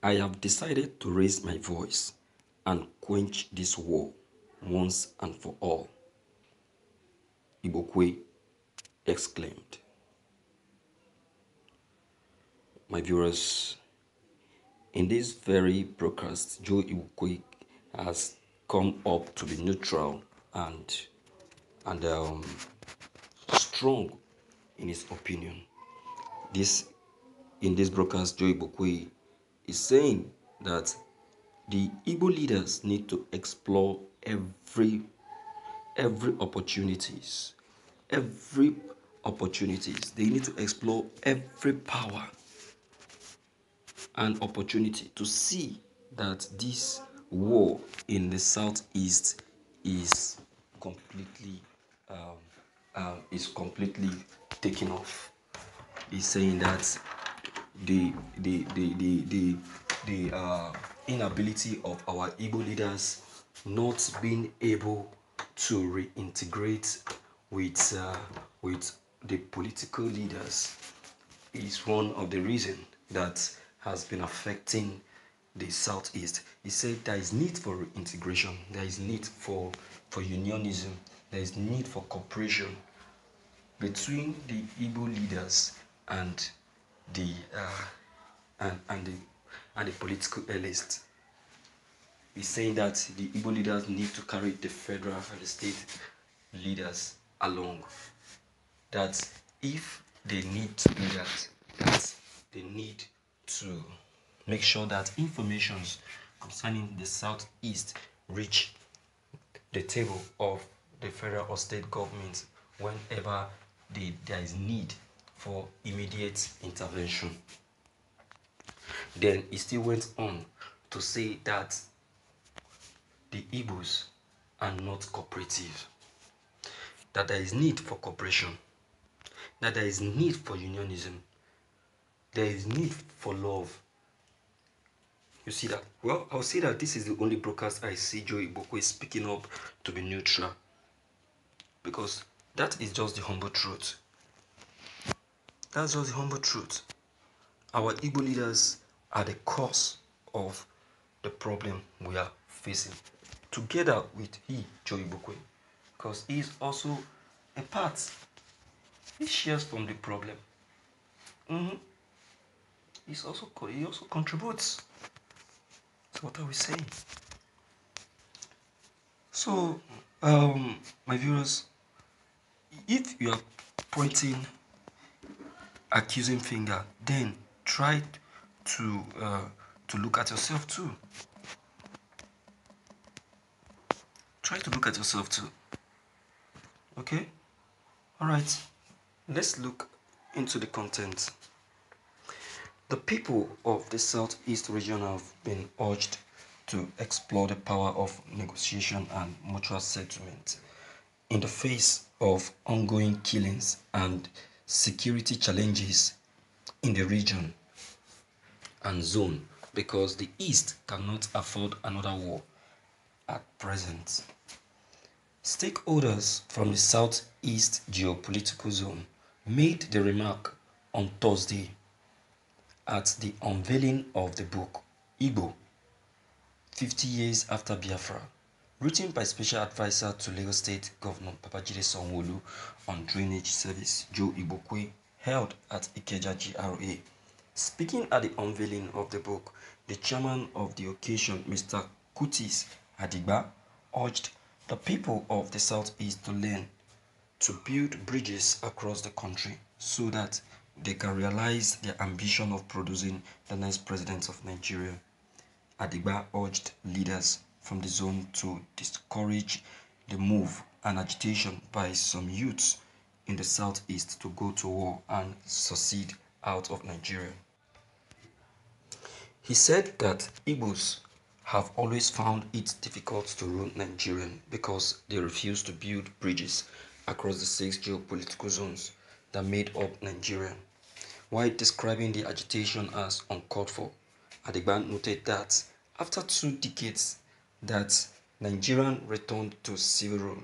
I have decided to raise my voice and quench this war once and for all. Igbokwe exclaimed. My viewers, in this very broadcast, Joe Igbokwe has come up to be neutral and strong in his opinion. In this broadcast, Joe Igbokwe is saying that the Igbo leaders need to explore every opportunities. Every opportunities. They need to explore every power and opportunity to see that this war in the southeast is completely taking off. He's saying that the inability of our Igbo leaders not being able to reintegrate with the political leaders is one of the reasons that has been affecting the southeast. He said there is need for reintegration, there is need for unionism, there is need for cooperation between the Igbo leaders and the political elites. He's saying that the Igbo leaders need to carry the federal and the state leaders along. That if they need to do that they need to make sure that information concerning the southeast reach the table of the federal or state government whenever there is need for immediate intervention. Then he still went on to say that the Igbos are not cooperative, that there is need for cooperation, that there is need for unionism, there is need for love. You see that? Well, I'll say that this is the only broadcast I see Joe Igbokwe speaking up to be neutral, because that is just the humble truth. That's just the humble truth. Our Igbo leaders are the cause of the problem we are facing, together with Joe Igbokwe, because he is also a part. He shares from the problem. He also contributes. So what are we saying? So, my viewers, if you are pointing accusing finger, then try to look at yourself too. Try to look at yourself too. Okay? Alright. Let's look into the content. The people of the southeast region have been urged to explore the power of negotiation and mutual settlement in the face of ongoing killings and security challenges in the region and zone, because the East cannot afford another war at present. Stakeholders from the Southeast geopolitical zone made the remark on Thursday at the unveiling of the book Igbo, 50 Years After Biafra, written by Special Advisor to Lagos State Governor Babajide Sanwo-Olu on Drainage Service, Joe Igbokwe, held at Ikeja GRA. Speaking at the unveiling of the book, the chairman of the occasion, Mr. Kutis Adigba, urged the people of the Southeast to learn to build bridges across the country so that they can realize their ambition of producing the next president of Nigeria. Adigba urged leaders from the zone to discourage the move and agitation by some youths in the southeast to go to war and succeed out of Nigeria. He said that Igbos have always found it difficult to rule Nigeria because they refuse to build bridges across the 6 geopolitical zones that made up Nigeria. While describing the agitation as uncalled for, Adigba noted that after 2 decades that Nigerian returned to civil rule,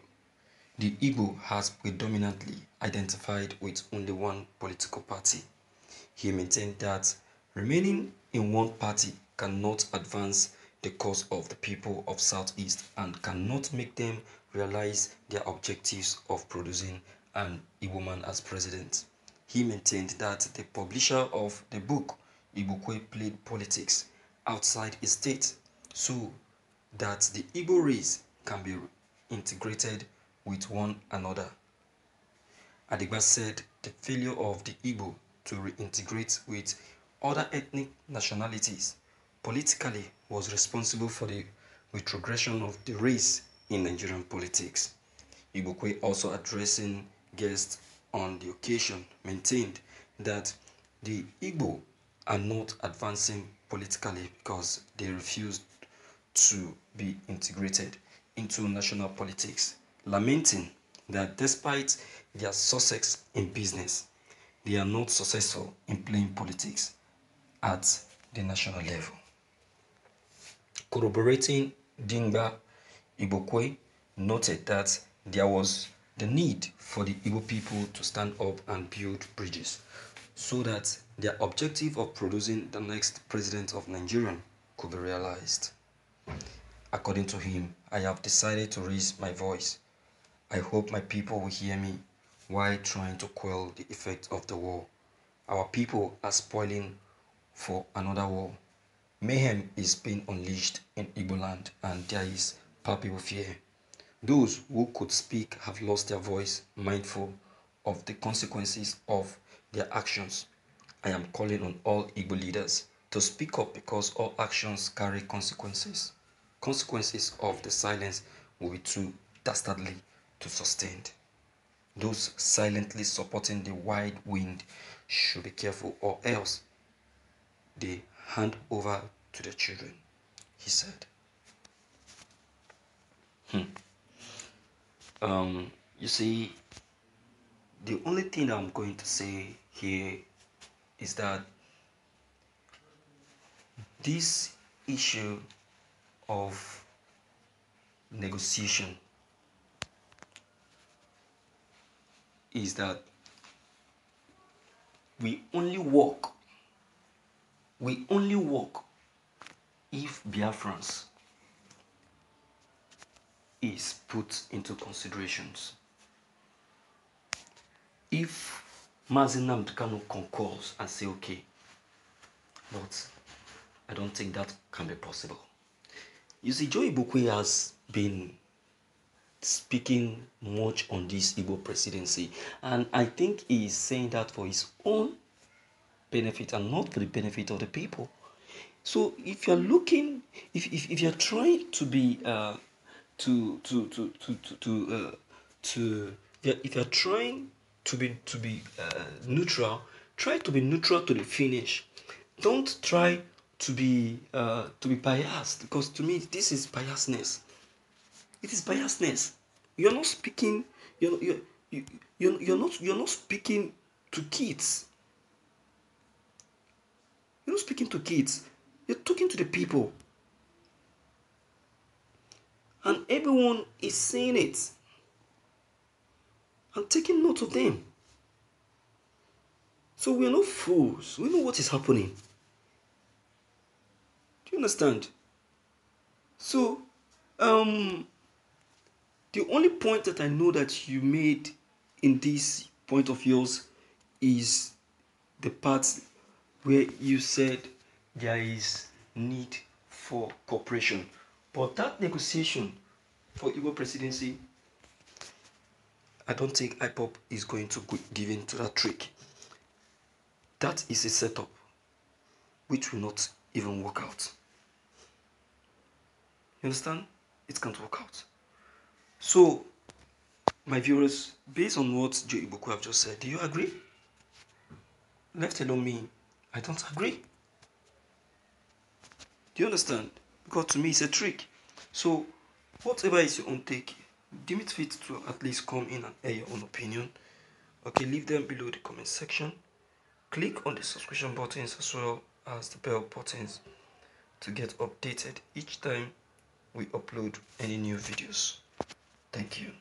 the Igbo has predominantly identified with only one political party. He maintained that remaining in one party cannot advance the cause of the people of Southeast and cannot make them realize their objectives of producing an Igbo man as president. He maintained that the publisher of the book, Igbokwe, played politics outside his state so that the Igbo race can be integrated with one another. Adigba said the failure of the Igbo to reintegrate with other ethnic nationalities politically was responsible for the retrogression of the race in Nigerian politics. Igbokwe, also addressing guests on the occasion, maintained that the Igbo are not advancing politically because they refused to be integrated into national politics, lamenting that despite their success in business, they are not successful in playing politics at the national level. Corroborating Dingba, Igbokwe noted that there was the need for the Igbo people to stand up and build bridges so that their objective of producing the next president of Nigeria could be realized. According to him, I have decided to raise my voice. I hope my people will hear me while trying to quell the effect of the war. Our people are spoiling for another war. Mayhem is being unleashed in Igbo land and there is palpable fear. Those who could speak have lost their voice, mindful of the consequences of their actions. I am calling on all Igbo leaders to speak up because all actions carry consequences. Consequences of the silence will be too dastardly to sustain. Those silently supporting the wide wind should be careful or else they hand over to the children, he said. You see, the only thing I'm going to say here is that this issue of negotiation is that we only work if Biafrans is put into considerations. If Mazi Nnamdi Kanu concurs and say okay, but I don't think that can be possible. You see, Joe Igbokwe has been speaking much on this Igbo presidency, and I think he is saying that for his own benefit and not for the benefit of the people. So if you're looking, if you're trying to be if you're trying to be neutral, try to be neutral to the finish. Don't try to be biased, because to me this is biasness. It is biasness. You're not speaking. You're not speaking to kids. You're not speaking to kids. You're talking to the people. And everyone is saying it and taking note of them. So we're not fools. We know what is happening. Do you understand? So, the only point that I know that you made in this point of yours is the part where you said there is need for cooperation. But that negotiation for Igbo presidency, I don't think IPOP is going to give in to that trick. That is a setup which will not even work out. You understand? It can't work out. So, my viewers, based on what Joe Igbokwe have just said, do you agree? Left alone me, I don't agree. Do you understand? Because to me it's a trick. So, whatever is your own take, deem it fit to at least come in and air your own opinion. Okay, leave them below the comment section. Click on the subscription buttons as well as the bell buttons to get updated each time we upload any new videos. Thank you.